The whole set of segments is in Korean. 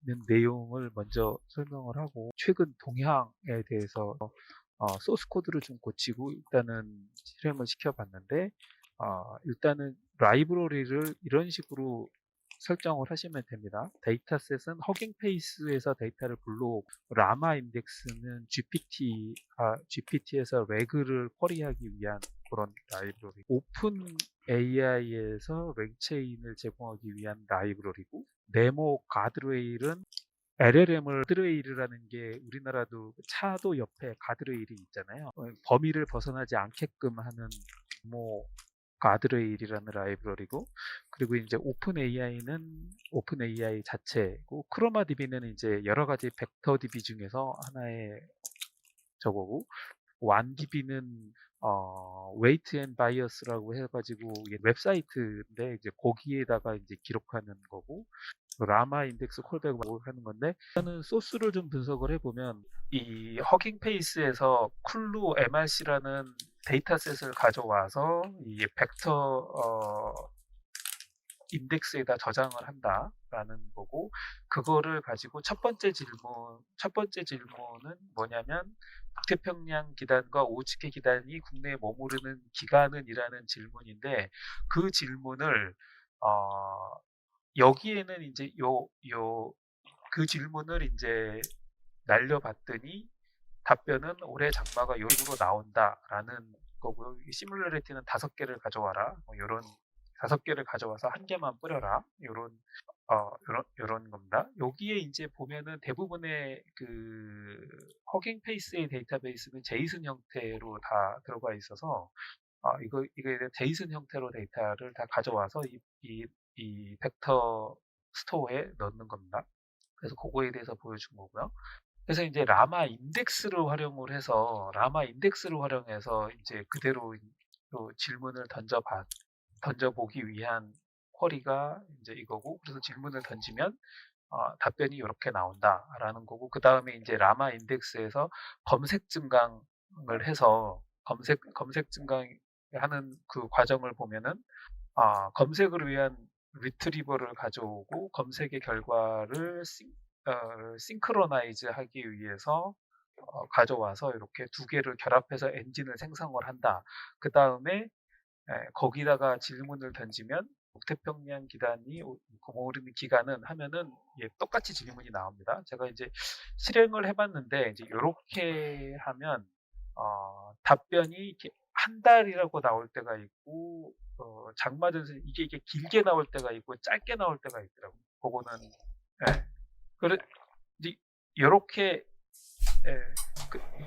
있는 내용을 먼저 설명을 하고 최근 동향에 대해서 소스 코드를 좀 고치고 일단은 실행을 시켜봤는데 일단은 라이브러리를 이런 식으로 설정을 하시면 됩니다. 데이터셋은 허깅페이스에서 데이터를 불러오고 라마 인덱스는 GPT에서 레그를 쿼리하기 위한 그런 라이브러리. 오픈 AI에서 랭체인을 제공하기 위한 라이브러리고 네모 가드레일은 LLM을 가드레일이라는 게 우리나라도 차도 옆에 가드레일이 있잖아요. 범위를 벗어나지 않게끔 하는 뭐 가드레일이라는 라이브러리고 그리고 이제 오픈 AI는 오픈 AI 자체고 크로마DB는 이제 여러 가지 벡터 DB 중에서 하나의 저거고 완DB는 웨이트 앤 바이어스라고 해가지고 이게 웹사이트인데 이제 거기에다가 이제 기록하는 거고 라마 인덱스 콜백을 하는 건데 저는 소스를 좀 분석을 해보면 이 허깅 페이스에서 쿨루 MRC라는 데이터셋을 가져와서 이 벡터 인덱스에다 저장을 한다라는 거고 그거를 가지고 첫 번째 질문은 뭐냐면 북태평양 기단과 오츠케 기단이 국내에 머무르는 기간은이라는 질문인데 그 질문을 여기에는 이제 그 질문을 이제 날려봤더니 답변은 올해 장마가 요 식으로 나온다라는 거고요. 시뮬러리티는 5개를 가져와라. 뭐 요런 5개를 가져와서 1개만 뿌려라. 요런 겁니다. 여기에 이제 보면은 대부분의 그 허깅 페이스의 데이터베이스는 제이슨 형태로 다 들어가 있어서 이게 제이슨 형태로 데이터를 다 가져와서 이 벡터 스토어에 넣는 겁니다. 그래서 그거에 대해서 보여준 거고요. 그래서 이제 라마 인덱스를 활용해서 이제 그대로 또 질문을 던져보기 위한 쿼리가 이제 이거고, 그래서 질문을 던지면 답변이 이렇게 나온다라는 거고, 그 다음에 이제 라마 인덱스에서 검색 증강을 해서 검색 증강하는 그 과정을 보면은 검색을 위한 리트리버를 가져오고 검색의 결과를 싱크로나이즈 하기 위해서 가져와서 이렇게 2개를 결합해서 엔진을 생성을 한다. 그 다음에 거기다가 질문을 던지면 북태평양 기단이 머무르는 기간은 하면은 똑같이 질문이 나옵니다. 제가 이제 실행을 해봤는데 이제 이렇게 하면 답변이 이렇게 한 달이라고 나올 때가 있고 장마 전선 이게 길게 나올 때가 있고 짧게 나올 때가 있더라고요. 그거는 그래 이제 요렇게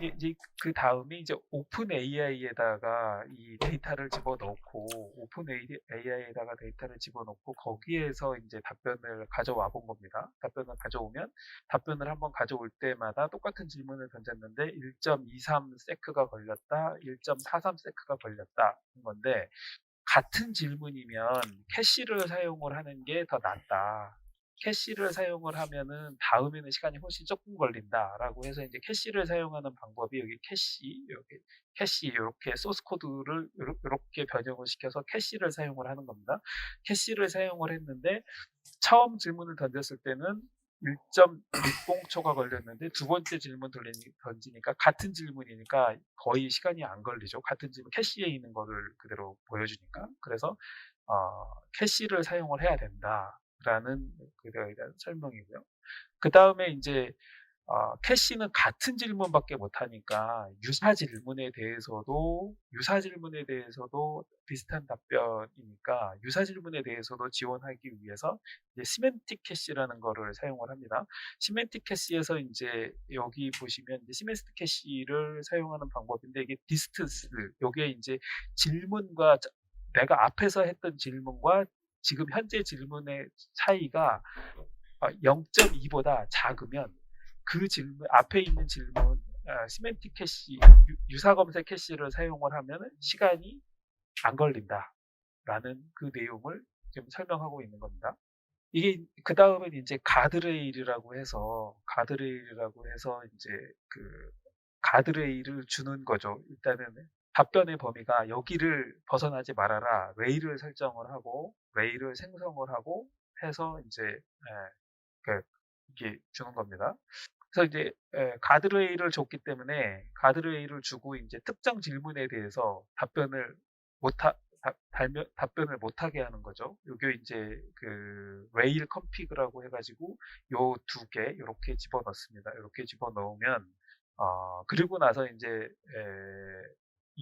이제 그 다음에 이제 오픈 AI에다가 이 데이터를 집어넣고 오픈 AI에다가 데이터를 집어넣고 거기에서 이제 답변을 가져와 본 겁니다. 답변을 가져오면 답변을 한번 가져올 때마다 똑같은 질문을 던졌는데 1.23 세크가 걸렸다, 1.43 세크가 걸렸다 는 건데 같은 질문이면 캐시를 사용을 하는 게 더 낫다. 캐시를 사용을 하면은 다음에는 시간이 훨씬 조금 걸린다라고 해서 이제 캐시를 사용하는 방법이 여기 캐시 이렇게 소스 코드를 이렇게 변형을 시켜서 캐시를 사용을 하는 겁니다. 캐시를 사용을 했는데 처음 질문을 던졌을 때는 1.60초가 걸렸는데 두 번째 질문 던지니까 같은 질문이니까 거의 시간이 안 걸리죠. 같은 질문 캐시에 있는 거를 그대로 보여주니까. 그래서 캐시를 사용을 해야 된다라는 그에 대한 설명이고요. 그 다음에 이제 캐시는 같은 질문밖에 못하니까 유사 질문에 대해서도 비슷한 답변이니까 유사 질문에 대해서도 지원하기 위해서 이제 시멘틱 캐시라는 거를 사용을 합니다. 시멘틱 캐시에서 이제 여기 보시면 이제 시멘틱 캐시를 사용하는 방법인데 이게 디스턴스, 요게 이제 질문과 내가 앞에서 했던 질문과 지금 현재 질문의 차이가 0.2보다 작으면 그 질문 앞에 있는 질문 시멘틱 캐시 유사 검색 캐시를 사용을 하면 시간이 안 걸린다라는 그 내용을 지금 설명하고 있는 겁니다. 이게 그 다음엔 이제 가드레일이라고 해서 이제 그 가드레일을 주는 거죠. 일단은 답변의 범위가 여기를 벗어나지 말아라. 레일을 설정을 하고 레일을 생성을 하고 해서 이제 그 이게 주는 겁니다. 그래서 이제 가드레일을 줬기 때문에 가드레일을 주고 이제 특정 질문에 대해서 답변을 못하게 하는 거죠. 요게 이제 그 레일 컨피그라고 해가지고 요 두 개 이렇게 집어넣습니다. 이렇게 집어넣으면 그리고 나서 이제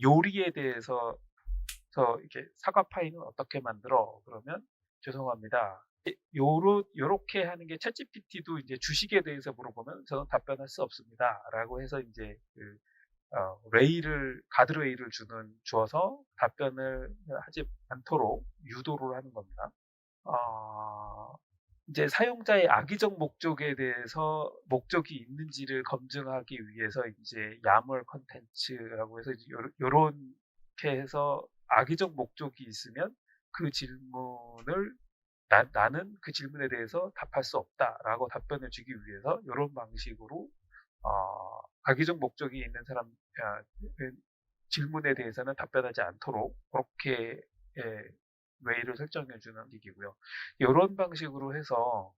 요리에 대해서 이렇게 사과 파이는 어떻게 만들어? 그러면 죄송합니다. 요렇게 하는 게 챗GPT도 이제 주식에 대해서 물어보면 저는 답변할 수 없습니다. 라고 해서 이제 가드레일을 주어서 답변을 하지 않도록 유도를 하는 겁니다. 이제 사용자의 악의적 목적에 대해서 목적이 있는지를 검증하기 위해서 이제 야물 컨텐츠라고 해서 이제 요렇게 해서 악의적 목적이 있으면 그 질문을 나는 그 질문에 대해서 답할 수 없다라고 답변을 주기 위해서 이런 방식으로 악의적 목적이 있는 질문에 대해서는 답변하지 않도록 그렇게 웨이를 설정해 주는 기기고요. 이런 방식으로 해서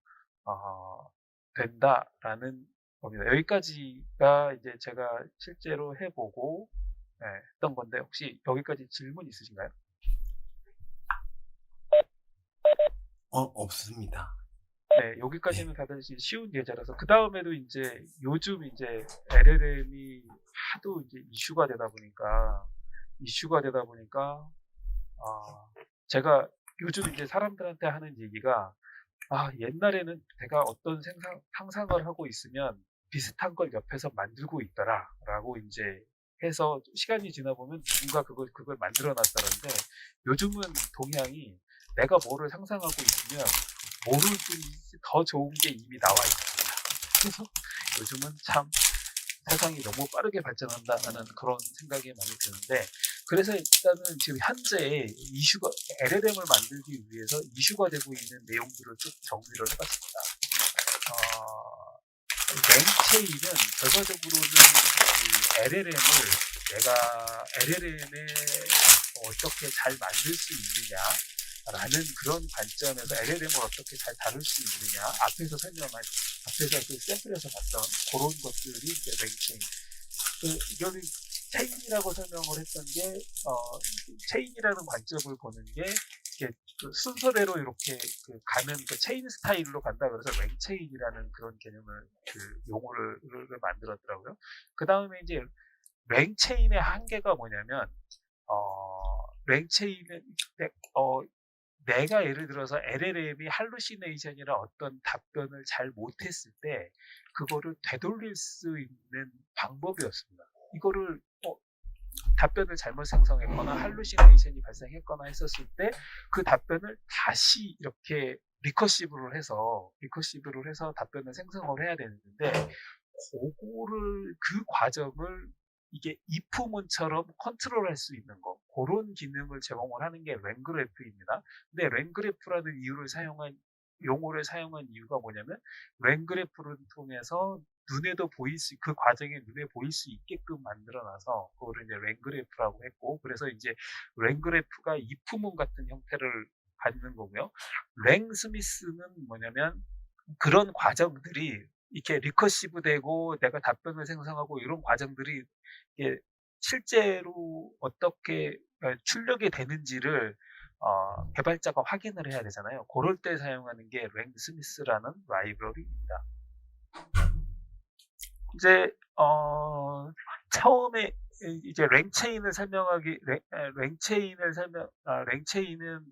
된다라는 겁니다. 여기까지가 이제 제가 실제로 해보고 했던 건데 혹시 여기까지 질문 있으신가요? 없습니다. 네, 여기까지는 다들 쉬운 예제라서 그 다음에도 이제 요즘 이제 LLM이 하도 이제 이슈가 되다 보니까 제가 요즘 이제 사람들한테 하는 얘기가 옛날에는 내가 어떤 상상을 하고 있으면 비슷한 걸 옆에서 만들고 있더라라고 이제 해서 시간이 지나 보면 누군가 그걸 만들어 놨다는데 요즘은 동향이 내가 뭐를 상상하고 있으면 모르듯이 더 좋은 게 이미 나와 있습니다. 그래서 요즘은 참 세상이 너무 빠르게 발전한다는 그런 생각이 많이 드는데 그래서 일단은 지금 현재 LLM을 만들기 위해서 이슈가 되고 있는 내용들을 쭉 정리를 해봤습니다. 랭체인은 결과적으로는 LLM에 어떻게 잘 만들 수 있느냐 라는 그런 관점에서 LLM을 어떻게 잘 다룰 수 있느냐 앞에서 그 샘플에서 봤던 그런 것들이 이제 랭체인 이거는 체인이라고 설명을 했던 게 체인이라는 관점을 보는 게 그 순서대로 이렇게 가는 체인 스타일로 간다 그래서 랭체인이라는 그런 개념을 용어를 만들었더라고요. 그 다음에 이제 랭체인의 한계가 뭐냐면 랭체인은 내가 예를 들어서 LLM이 할루시네이션이나 어떤 답변을 잘 못했을 때 그거를 되돌릴 수 있는 방법이었습니다. 이거를 답변을 잘못 생성했거나 할루시네이션이 발생했거나 했었을 때 그 답변을 다시 이렇게 리커시브를 해서 답변을 생성을 해야 되는데 그 과정을 이게 if문처럼 컨트롤할 수 있는 거 그런 기능을 제공을 하는 게 랭그래프입니다. 근데 랭그래프라는 용어를 사용한 이유가 뭐냐면 랭그래프를 통해서 그 과정이 눈에 보일 수 있게끔 만들어놔서 그거를 이제 랭그래프라고 했고 그래서 이제 랭그래프가 if문 같은 형태를 갖는 거고요. 랭 스미스는 뭐냐면 그런 과정들이 이렇게 리커시브 되고 내가 답변을 생성하고 이런 과정들이 실제로 어떻게 출력이 되는지를 개발자가 확인을 해야 되잖아요. 그럴 때 사용하는 게 랭 스미스라는 라이브러리입니다. 이제 처음에 이제 랭체인은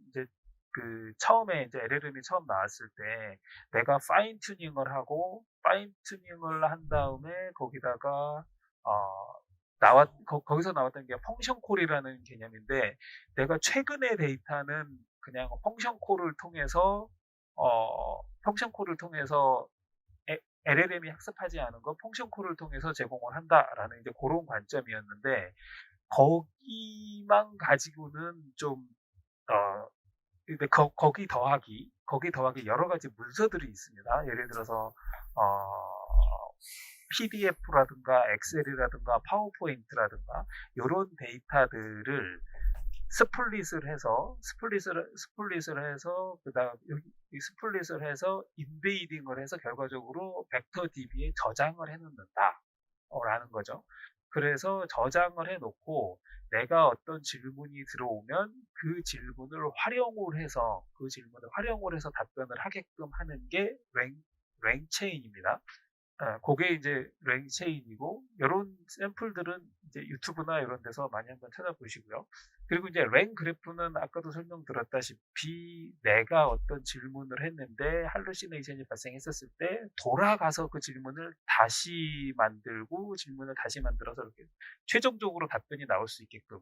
이제 처음에 이제 LLM이 처음 나왔을 때 내가 파인 튜닝을 한 다음에 거기다가 거기서 나왔던 게 펑션 콜이라는 개념인데 내가 최근의 데이터는 그냥 펑션 콜을 통해서 LLM이 학습하지 않은 건 펑션 콜을 통해서 제공을 한다라는 이제 그런 관점이었는데 거기만 가지고는 좀 근데 거기 더하기 여러 가지 문서들이 있습니다. 예를 들어서 PDF라든가 엑셀이라든가 파워포인트라든가 이런 데이터들을 스플릿을 해서 그다음 여기 이 스플릿을 해서 인베이딩을 해서 결과적으로 벡터 DB에 저장을 해놓는다. 라는 거죠. 그래서 저장을 해놓고 내가 어떤 질문이 들어오면 그 질문을 활용을 해서 답변을 하게끔 하는 게 랭체인입니다. 그게 이제 랭체인이고, 이런 샘플들은 이제 유튜브나 이런 데서 많이 한번 찾아보시고요. 그리고 이제 랭 그래프는 아까도 설명드렸다시피 내가 어떤 질문을 했는데 할루시네이션이 발생했었을 때 돌아가서 그 질문을 다시 만들고 질문을 다시 만들어서 이렇게 최종적으로 답변이 나올 수 있게끔,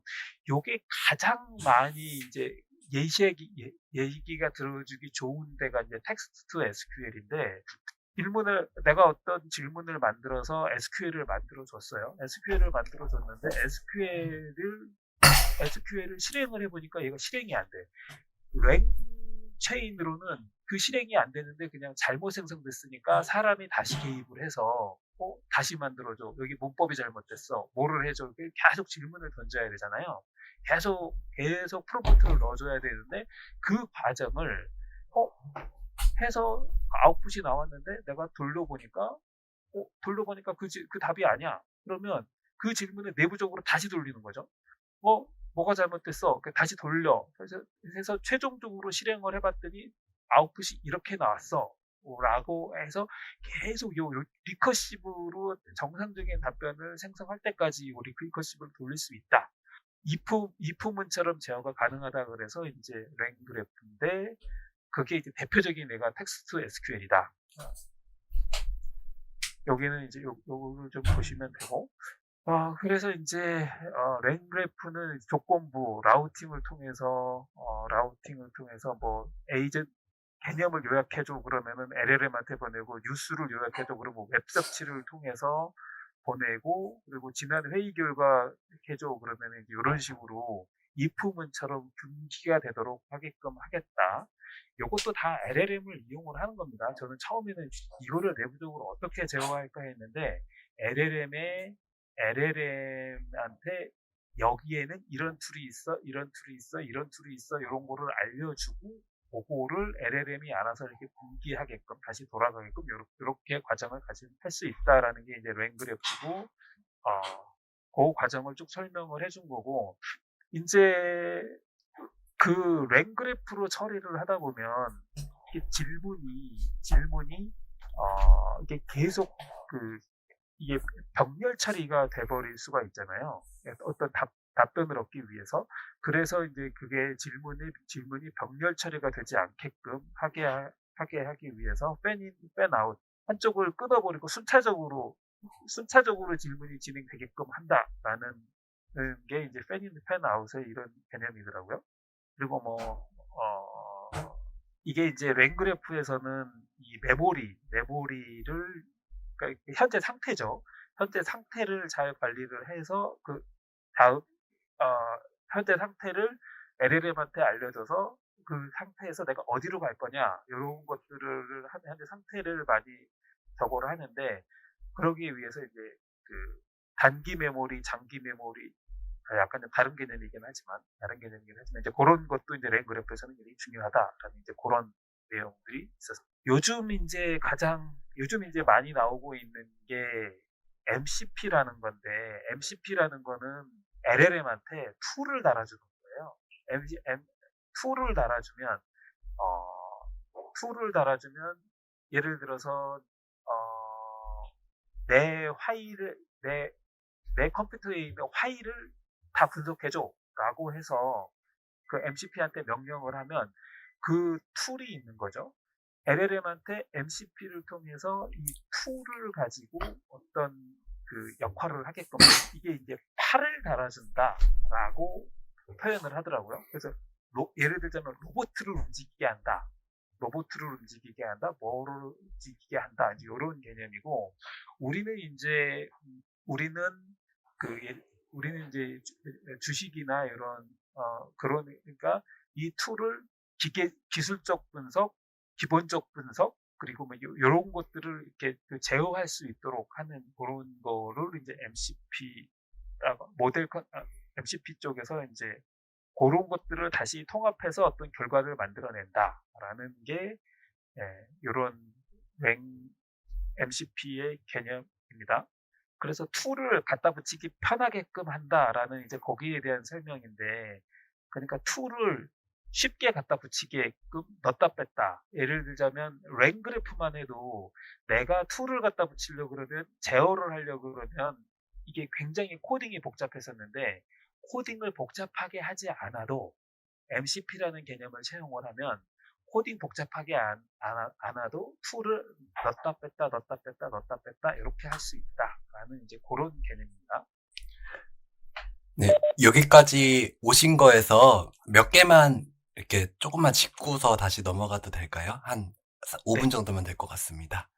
요게 가장 많이 이제 얘기가 들어주기 좋은 데가 이제 텍스트 투 SQL인데, 내가 어떤 질문을 만들어서 SQL을 만들어 줬어요. SQL을 만들어 줬는데 SQL을 실행을 해보니까 얘가 실행이 안 돼. 랭 체인으로는 그 실행이 안 되는데 그냥 잘못 생성됐으니까 사람이 다시 개입을 해서 다시 만들어줘. 여기 문법이 잘못됐어. 뭐를 해줘. 계속 질문을 던져야 되잖아요. 계속 프롬프트를 넣어줘야 되는데 그 과정을 해서 아웃풋이 나왔는데 내가 돌려보니까 그 답이 아니야. 그러면 그 질문을 내부적으로 다시 돌리는 거죠. 뭐가 잘못됐어? 다시 돌려. 그래서 최종적으로 실행을 해봤더니 아웃풋이 이렇게 나왔어. 라고 해서 계속 요 리커시브로 정상적인 답변을 생성할 때까지 우리 리커시브를 돌릴 수 있다. if문처럼 제어가 가능하다 그래서 이제 랭 그래프인데, 그게 이제 대표적인 애가 텍스트 SQL이다. 여기는 이제 요거를 좀 보시면 되고, 그래서 이제 랭 그래프는 조건부 라우팅을 통해서 뭐 에이전트 개념을 요약해줘 그러면은 LLM한테 보내고, 뉴스를 요약해줘 그러면 웹서치를 통해서 보내고, 그리고 지난 회의 결과 해줘 그러면은 이제 이런 식으로 if문처럼 분기가 되도록 하게끔 하겠다. 이것도 다 LLM을 이용을 하는 겁니다. 저는 처음에는 이거를 내부적으로 어떻게 제어할까 했는데, LLM한테 여기에는 이런 툴이 있어, 이런 툴이 있어, 이런 툴이 있어, 이런 거를 알려주고, 그거를 LLM이 알아서 이렇게 분기하게끔 다시 돌아가게끔 이렇게 과정을 할 수 있다라는 게 이제 랭그래프고, 그 과정을 쭉 설명을 해준 거고, 이제 그 랭그래프로 처리를 하다 보면 이게 질문이 이게 계속 이게 병렬 처리가 돼버릴 수가 있잖아요. 어떤 답변을 얻기 위해서. 그래서 이제 그게 질문이 병렬 처리가 되지 않게끔 하게 하기 위해서 팬인, 팬아웃 한쪽을 끊어버리고 순차적으로 질문이 진행되게끔 한다라는 게 이제 팬인, 팬아웃의 이런 개념이더라고요. 그리고 이게 이제 랭그래프에서는 이 메모리를, 그러니까 현재 상태죠. 현재 상태를 잘 관리를 해서 그 다음 현재 상태를 LLM한테 알려줘서 그 상태에서 내가 어디로 갈 거냐, 이런 것들을 하는 현재 상태를 많이 적어를 하는데, 그러기 위해서 이제 그 단기 메모리, 장기 메모리, 약간 다른 개념이긴 하지만 이제 그런 것도 이제 랭그래프에서는 굉장히 중요하다라는 이제 그런 내용들이 있었습니다. 요즘 이제 많이 나오고 있는 게 MCP라는 건데, MCP라는 거는 LLM한테 툴을 달아주는 거예요. 툴을 달아주면 예를 들어서 내 컴퓨터에 있는 파일을 다 분석해줘 라고 해서 그 MCP한테 명령을 하면 그 툴이 있는 거죠. LLM한테 MCP를 통해서 이 툴을 가지고 어떤 그 역할을 하게끔, 이게 이제 팔을 달아준다라고 표현을 하더라고요. 그래서 예를 들자면 로봇을 움직이게 한다, 뭐를 움직이게 한다, 이런 개념이고, 우리는 이제 주식이나 이런 그러니까 이 툴을 기술적 분석, 기본적 분석, 그리고 뭐 이런 것들을 이렇게 제어할 수 있도록 하는 그런 거를 이제 MCP 쪽에서 이제 그런 것들을 다시 통합해서 어떤 결과를 만들어낸다라는 게 이런 랭 MCP의 개념입니다. 그래서 툴을 갖다 붙이기 편하게끔 한다라는 이제 거기에 대한 설명인데, 그러니까 툴을 쉽게 갖다 붙이게끔 넣었다 뺐다. 예를 들자면 랭 그래프만 해도 내가 툴을 갖다 붙이려고 그러면, 제어를 하려고 그러면 이게 굉장히 코딩이 복잡했었는데, 코딩을 복잡하게 하지 않아도 MCP라는 개념을 사용을 하면 코딩 복잡하게 않아도 툴을 넣었다 뺐다 넣었다 뺐다 넣었다 뺐다 이렇게 할 수 있다라는 이제 그런 개념입니다. 네, 여기까지 오신 거에서 몇 개만 이렇게 조금만 짚고서 다시 넘어가도 될까요? 한 5분 네, 정도면 될 것 같습니다.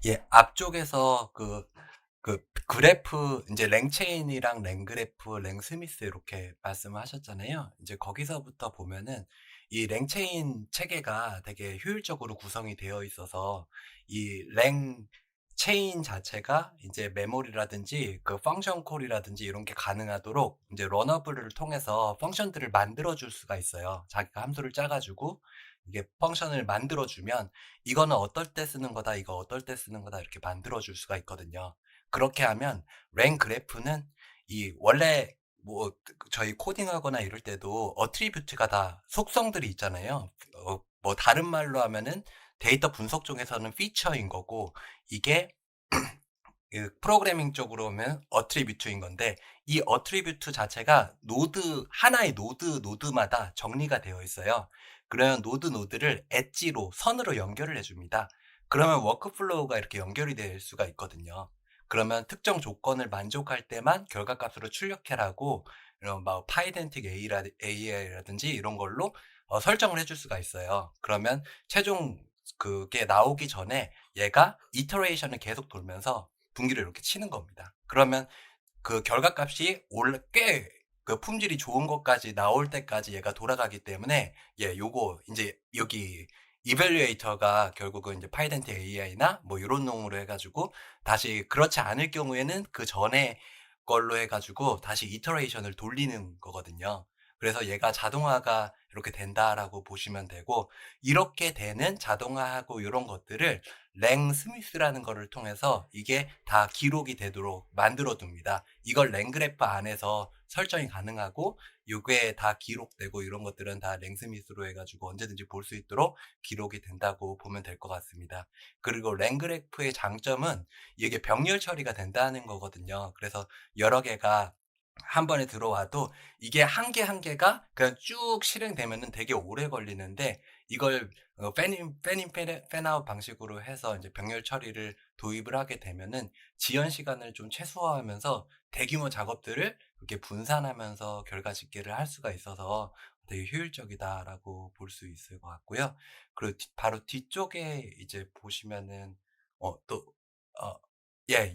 예, 앞쪽에서 그 그래프, 이제 랭체인이랑 랭그래프, 랭스미스 이렇게 말씀을 하셨잖아요. 이제 거기서부터 보면은 이 랭체인 체계가 되게 효율적으로 구성이 되어 있어서 이 랭체인 자체가 이제 메모리라든지 그 펑션 콜이라든지 이런 게 가능하도록 이제 러너블을 통해서 펑션들을 만들어 줄 수가 있어요. 자기가 함수를 짜가지고 이게 펑션을 만들어 주면 이거는 어떨 때 쓰는 거다, 이거 어떨 때 쓰는 거다 이렇게 만들어 줄 수가 있거든요. 그렇게 하면 랭 그래프는 이 원래 뭐 저희 코딩하거나 이럴 때도 어트리뷰트가 다 속성들이 있잖아요. 뭐 다른 말로 하면은 데이터 분석 쪽에서는 피처인 거고 이게 그 프로그래밍 쪽으로 오면 어트리뷰트인 건데 이 어트리뷰트 자체가 하나의 노드마다 정리가 되어 있어요. 그러면 노드를 엣지로 선으로 연결을 해줍니다. 그러면 워크플로우가 이렇게 연결이 될 수가 있거든요. 그러면 특정 조건을 만족할 때만 결과값으로 출력해라고 이런 뭐 파이덴틱 AI라든지 이런 걸로 설정을 해줄 수가 있어요. 그러면 최종 그게 나오기 전에 얘가 이터레이션을 계속 돌면서 분기를 이렇게 치는 겁니다. 그러면 그 결과값이 원래 꽤 그 품질이 좋은 것까지 나올 때까지 얘가 돌아가기 때문에 요거 이제 여기 이밸류에이터가 결국은 이제 파이덴트 AI나 뭐 요런 놈으로 해가지고 다시 그렇지 않을 경우에는 그 전에 걸로 해가지고 다시 이터레이션을 돌리는 거거든요. 그래서 얘가 자동화가 이렇게 된다라고 보시면 되고 이렇게 되는 자동화하고 이런 것들을 랭 스미스라는 거를 통해서 이게 다 기록이 되도록 만들어 둡니다. 이걸 랭 그래프 안에서 설정이 가능하고 이게 다 기록되고 이런 것들은 다 랭 스미스로 해가지고 언제든지 볼 수 있도록 기록이 된다고 보면 될 것 같습니다. 그리고 랭 그래프의 장점은 이게 병렬 처리가 된다는 거거든요. 그래서 여러 개가 한 번에 들어와도 이게 한 개 한 개가 그냥 쭉 실행되면은 되게 오래 걸리는데 이걸 팬아웃 방식으로 해서 이제 병렬 처리를 도입을 하게 되면은 지연 시간을 좀 최소화하면서 대규모 작업들을 그렇게 분산하면서 결과 집계를 할 수가 있어서 되게 효율적이다라고 볼 수 있을 것 같고요. 그리고 바로 뒤쪽에 이제 보시면은 또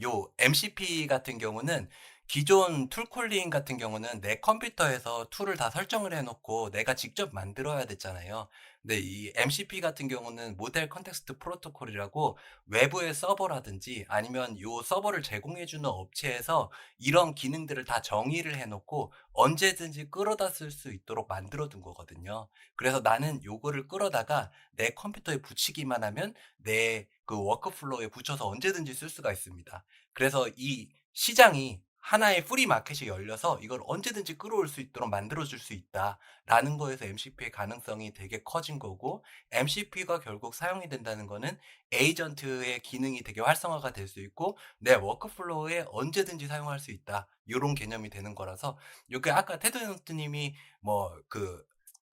요 MCP 같은 경우는 기존 툴콜링 같은 경우는 내 컴퓨터에서 툴을 다 설정을 해놓고 내가 직접 만들어야 됐잖아요. 근데 이 MCP 같은 경우는 모델 컨텍스트 프로토콜이라고 외부의 서버라든지 아니면 요 서버를 제공해주는 업체에서 이런 기능들을 다 정의를 해놓고 언제든지 끌어다 쓸 수 있도록 만들어 둔 거거든요. 그래서 나는 요거를 끌어다가 내 컴퓨터에 붙이기만 하면 내 그 워크플로우에 붙여서 언제든지 쓸 수가 있습니다. 그래서 이 시장이 하나의 프리 마켓이 열려서 이걸 언제든지 끌어올 수 있도록 만들어줄 수 있다라는 거에서 MCP의 가능성이 되게 커진 거고 MCP가 결국 사용이 된다는 거는 에이전트의 기능이 되게 활성화가 될 수 있고 내 워크플로우에 언제든지 사용할 수 있다. 이런 개념이 되는 거라서 이게 아까 테드 노트님이 뭐 그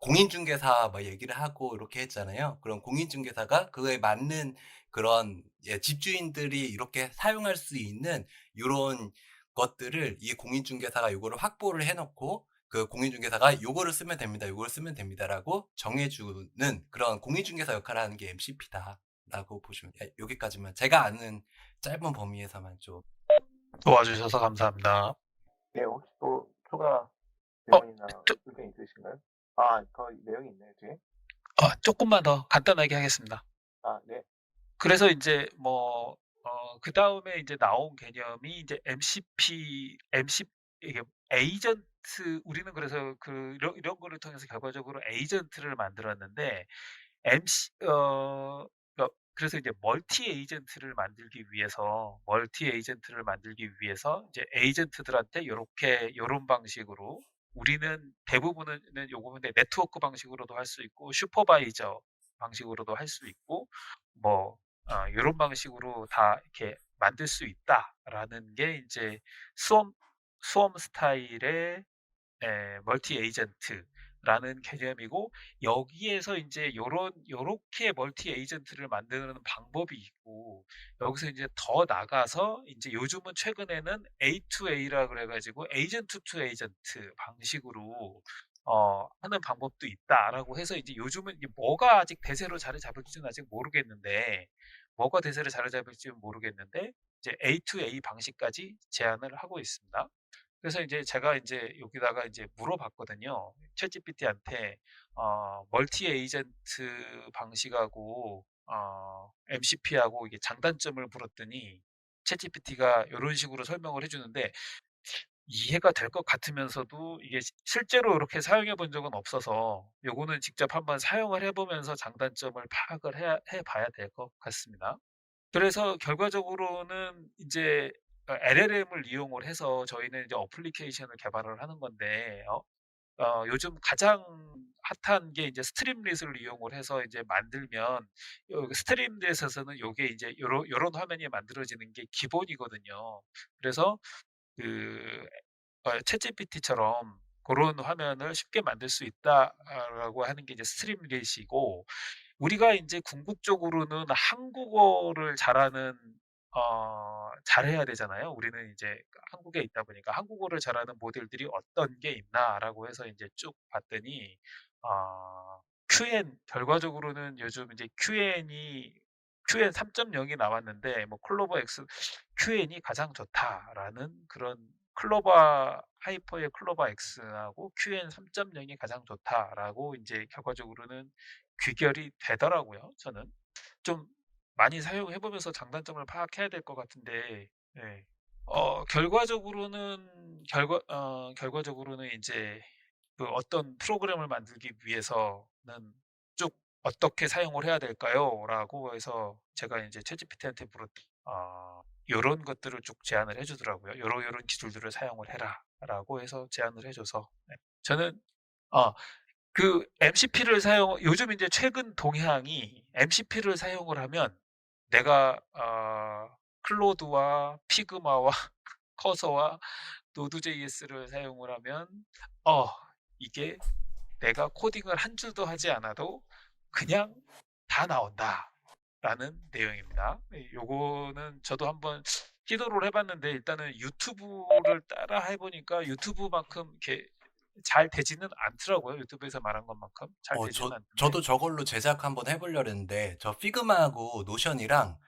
공인중개사 뭐 얘기를 하고 이렇게 했잖아요. 그럼 공인중개사가 그에 맞는 그런 집주인들이 이렇게 사용할 수 있는 이런 것들을 이 공인중개사가 요거를 확보를 해놓고 그 공인중개사가 요거를 쓰면 됩니다. 요거를 쓰면 됩니다라고 정해주는 그런 공인중개사 역할을 하는 게 MCP다라고 보시면 여기까지만 제가 아는 짧은 범위에서만 좀. 도와주셔서 감사합니다. 네, 혹시 또 추가 어, 질문이나 조, 의견 있으신가요? 아, 거의 내용이 있네요, 뒤에. 조금만 더 간단하게 하겠습니다. 아, 네. 그래서 이제 그 다음에 이제 나온 개념이 이제 MC, 이게 에이전트 우리는 그래서 이런 거를 통해서 결과적으로 에이전트를 만들었는데 MC 그래서 이제 멀티 에이전트를 만들기 위해서 이제 에이전트들한테 요런 방식으로 우리는 대부분은 요거인데 네트워크 방식으로도 할 수 있고 슈퍼바이저 방식으로도 할 수 있고 뭐 요런 방식으로 다 이렇게 만들 수 있다라는 게 이제 수험 스타일의 멀티 에이전트라는 개념이고 여기에서 이제 요렇게 멀티 에이전트를 만드는 방법이 있고 여기서 이제 더 나가서 이제 요즘은 최근에는 A2A라 그래 가지고 에이전트 투 에이전트 방식으로 하는 방법도 있다라고 해서 이제 요즘은 이제 뭐가 아직 대세로 자리 잡을지는 아직 모르겠는데 이제 A2A 방식까지 제안을 하고 있습니다. 그래서 이제 제가 이제 여기다가 이제 물어봤거든요. 챗GPT한테 멀티 에이전트 방식하고 MCP하고 이게 장단점을 물었더니 챗GPT가 이런 식으로 설명을 해주는데 이해가 될 것 같으면서도 이게 실제로 이렇게 사용해 본 적은 없어서 요거는 직접 한번 사용을 해보면서 장단점을 파악을 해봐야 될 것 같습니다. 그래서 결과적으로는 이제 LLM을 이용을 해서 저희는 이제 어플리케이션을 개발을 하는 건데 요즘 가장 핫한 게 이제 스트림릿을 이용을 해서 이제 만들면 스트림릿에서는 요게 이제 요런 화면이 만들어지는 게 기본이거든요. 그래서 그 챗GPT처럼 그런 화면을 쉽게 만들 수 있다라고 하는 게 이제 스트림릿이고 우리가 인제 궁극적으로는 한국어를 잘해야 되잖아요. 우리는 이제 한국에 있다 보니까 '한국어를 잘하는 모델들이 어떤 게 있나.'라고 해서 인제 쭉 봤더니 결과적으로는 요즘 이제 QN 3.0이 나왔는데 뭐 클로버 X QN이 가장 좋다라는 그런 하이퍼의 클로버 X하고 QN 3.0이 가장 좋다라고 인제 결과적으로는 귀결이 되더라고요, 저는. 좀 많이 사용해 보면서 장단점을 파악해야 될 것 같은데 예. 결과적으로는 인제 그 어떤 프로그램을 만들기 위해서는 쭉 "어떻게 사용을 해야 될까요?"라고 해서 제가 인제 챗GPT한테 물었더니 요런 것들을 쭉 제안을 해 주더라고요. "요런 기술들을 사용을 해라."라고 해서 제안을 해 줘서 네. 저는 어 MCP를 요즘 이제 최근 동향이 MCP를 사용을 하면 내가 클로드와 피그마와 커서와 노드.js를 사용을 하면 어 이게 내가 코딩을 한 줄도 하지 않아도 그냥 다 나온다라는 내용입니다. 요거는 저도 한번 시도를 해봤는데 일단은 유튜브를 따라 해보니까 유튜브만큼 이렇게 잘 되지는 않더라고요. 유튜브에서 말한 것만큼 잘 되지는 않는데 저도 저걸로 제작 한번 해보려고 했는데, 저 피그마하고 노션이랑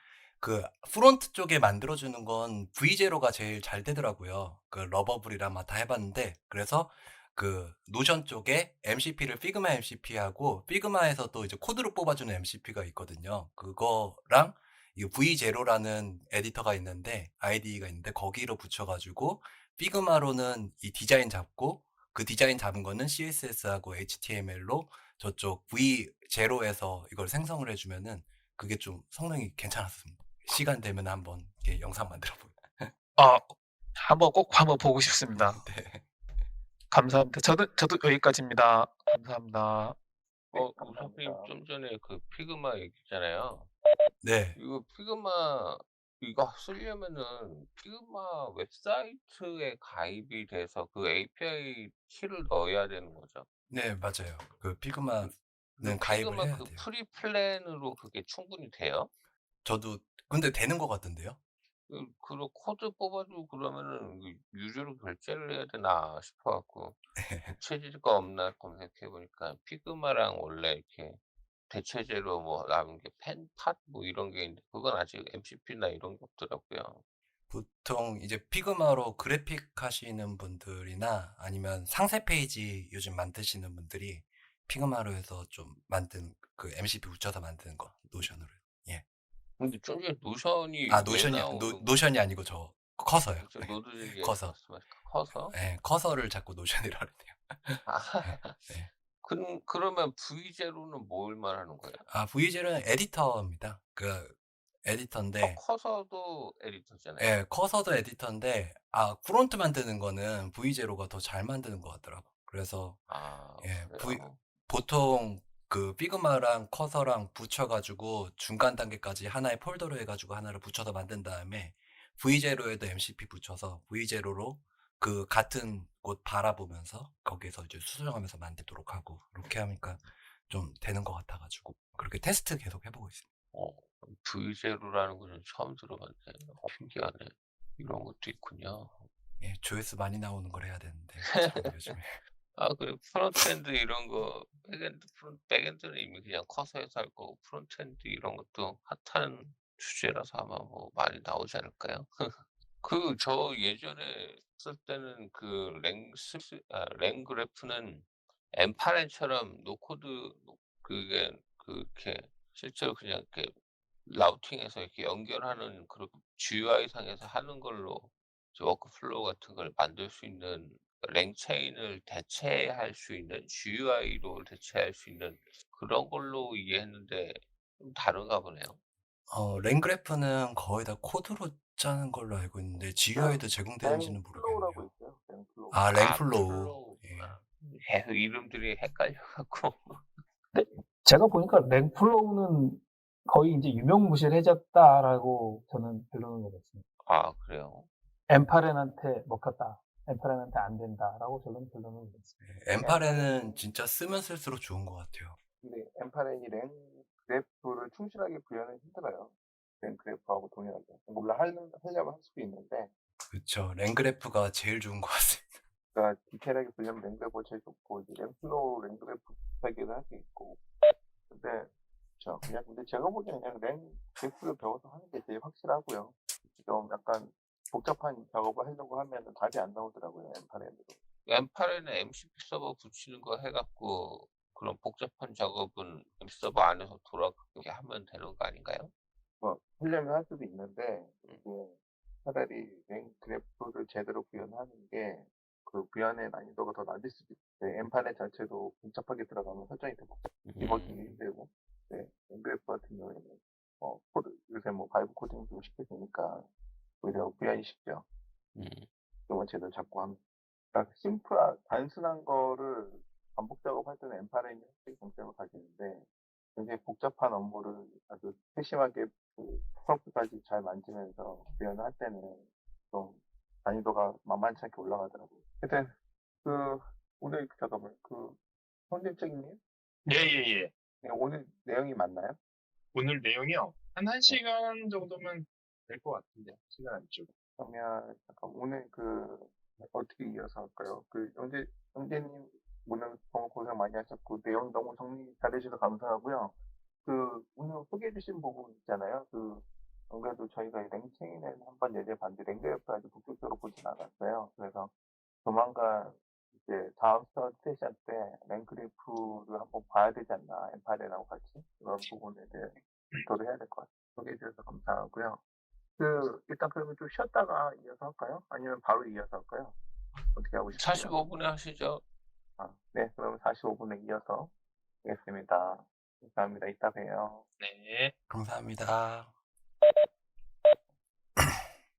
그 프론트 쪽에 만들어주는 건 V0가 제일 잘 되더라고요. 그 러버블이랑 다 해봤는데, 그래서 그 노션 쪽에 MCP를 피그마 MCP하고 피그마에서 또 이제 코드로 뽑아주는 MCP가 있거든요. 그거랑 이 V0라는 에디터가 있는데, IDE가 있는데, 거기로 붙여가지고 피그마로는 이 디자인 잡고, 그 디자인 잡은 거는 CSS하고 HTML로 저쪽 V0에서 이걸 생성을 해주면은 그게 좀 성능이 괜찮았습니다. 시간 되면 한번 이렇게 영상 만들어 보요. 아 한번 보고 싶습니다. 네. 감사합니다. 저도 여기까지입니다. 감사합니다. 네, 우석님 감사합니다. 좀 전에 그 피그마 얘기했잖아요. 네. 이거 피그마 이거 쓰려면은 피그마 웹사이트에 가입이 돼서 그 API 키를 넣어야 되는 거죠? 네, 맞아요. 그 그 피그마는 그 가입을 피그마 해야 그 돼요. 프리 플랜으로 그게 충분히 돼요? 저도 근데 되는 것 같던데요. 그리고 코드 뽑아주고 그러면은 유저로 결제를 해야 되나 싶어 갖고 대체제가 없나 검색해 보니까 피그마랑 원래 이렇게 대체제로 뭐 남은 게 펜팟 뭐 이런 게 있는데 그건 아직 MCP나 이런 게 없더라고요. 보통 이제 피그마로 그래픽 하시는 분들이나 아니면 상세 페이지 요즘 만드시는 분들이 피그마로 해서 좀 만든 그 MCP 붙여서 만드는 거 노션으로. 예. 근데 좀 전에 노션이 아, 왜 노션이 나오는 노션이 아니고 저 커서요. 저 노드JS 커서. 말씀하신 커서? 예, 커서를 자꾸 노션이라 그러네요. 아. 네, 네. 그러면 V0는 뭘 말하는 거예요? 아, V0는 에디터입니다. 그 에디터인데 커서도 에디터잖아요. 예, 커서도 에디터인데 프론트 만드는 거는 V0가 더 잘 만드는 것 같더라고. 그래서 아, 예, 그래요? 보통 그 피그마랑 커서랑 붙여가지고 중간 단계까지 하나의 폴더로 해가지고 하나를 붙여서 만든 다음에 V0에도 MCP 붙여서 V0로 그 같은 곳 바라보면서 거기에서 이제 수정하면서 만들도록 하고 그렇게 하니까 좀 되는 것 같아가지고 그렇게 테스트 계속 해보고 있습니다. V0라는 거는 처음 들어봤네. 신기하네. 이런 것도 있군요. 예, 조회수 많이 나오는 걸 해야 되는데 참 요즘에 그리고 프론트엔드 이런 거, 백엔드는 이미 그냥 커서에서 할 거고, 프론트엔드 이런 것도 핫한 주제라서 아마 뭐 많이 나오지 않을까요? 저 예전에 쓸 때는 랭그래프는 엠파렌처럼 노코드, 그게, 그렇게, 실제로 그냥 이렇게 라우팅해서 이렇게 연결하는 그런 GUI 상에서 하는 걸로 워크플로우 같은 걸 만들 수 있는 랭체인을 대체할 수 있는 GUI로 대체할 수 있는 그런 걸로 이해했는데 좀 다른가 보네요. 랭그래프는 거의 다 코드로 짜는 걸로 알고 있는데 GUI도 제공되는지는 랭플로우라고 모르겠네요. 있어요. 랭플로우. 랭플로우. 플로우. 예. 계속 이름들이 헷갈려 갖고. 제가 보니까 랭플로우는 거의 이제 유명무실해졌다라고 저는 결론을 내렸습니다. 그래요? 엠파렌한테 먹혔다. 엠파렌한테 안 된다라고 저는 결론을 내렸습니다. 엠파렌은 진짜 쓰면 쓸수록 좋은 것 같아요. 근데 엠파렌이 랭그래프를 충실하게 구현하기 힘들어요. 랭그래프하고 동일하게. 물론 하려면 할 수도 있는데, 그쵸. 랭그래프가 제일 좋은 것 같습니다. 그러니까 디테일하게 구현하면 랭그래프가 제일 좋고, 이제 랭플로우, 랭그래프 비슷하게도 할 수 있고. 근데, 근데 제가 보기에는 그냥 랭그래프를 배워서 하는 게 제일 확실하고요. 좀 약간 복잡한 작업을 하려고 하면 답이 안 나오더라고요, 엠파렌으로. 엠파렌에 MCP 서버 붙이는 거 해 갖고 그런 복잡한 작업은 MC 서버 안에서 돌아가게 하면 되는 거 아닌가요? 하려면 할 수도 있는데, 이게 차라리 랭그래프를 제대로 구현하는 게, 그 구현의 난이도가 더 낮을 수도 있어요. 엠파렌 자체도 복잡하게 들어가면 설정이 더 디버깅이 힘들고, 랭그래프 같은 경우에는, 요새 바이브 코딩도 쉽게 되니까, 오히려 구현이 쉽죠. 음. 이건 제대로 잡고 하면. 그러니까 단순한 거를 반복 작업할 때는 엠파렌이 확실히 장점을 가지는데, 굉장히 복잡한 업무를 아주 세심하게 프롬프트까지 잘 만지면서 구현을 할 때는 좀 난이도가 만만치 않게 올라가더라고요. 하여튼, 오늘, 잠깐만, 선생님? 예. 오늘 내용이 맞나요? 오늘 내용이요. 한 1시간 정도면 될 것 같은데, 시간 안쪽. 그러면, 잠깐, 오늘 어떻게 이어서 할까요? 영재님, 오늘 너무 고생 많이 하셨고, 내용 너무 정리 잘해주셔서 감사하고요. 오늘 소개해주신 부분 있잖아요. 안 그래도 저희가 이 랭체인을 한번 예제 봤는데, 랭그래프를 아주 본격적으로 보진 않았어요. 그래서 조만간 이제 다음 세션 때 랭그래프를 한번 봐야 되지 않나, 엠파렌하고 같이. 그런 부분에 대해 검토를 해야 될 것 같아요. 소개해주셔서 감사하고요. 일단 그러면 좀 쉬었다가 이어서 할까요? 아니면 바로 이어서 할까요? 어떻게 하고 싶으세요? 45분에 하시죠. 네, 그럼 45분에 이어서 하겠습니다. 감사합니다. 이따 봬요. 네. 감사합니다.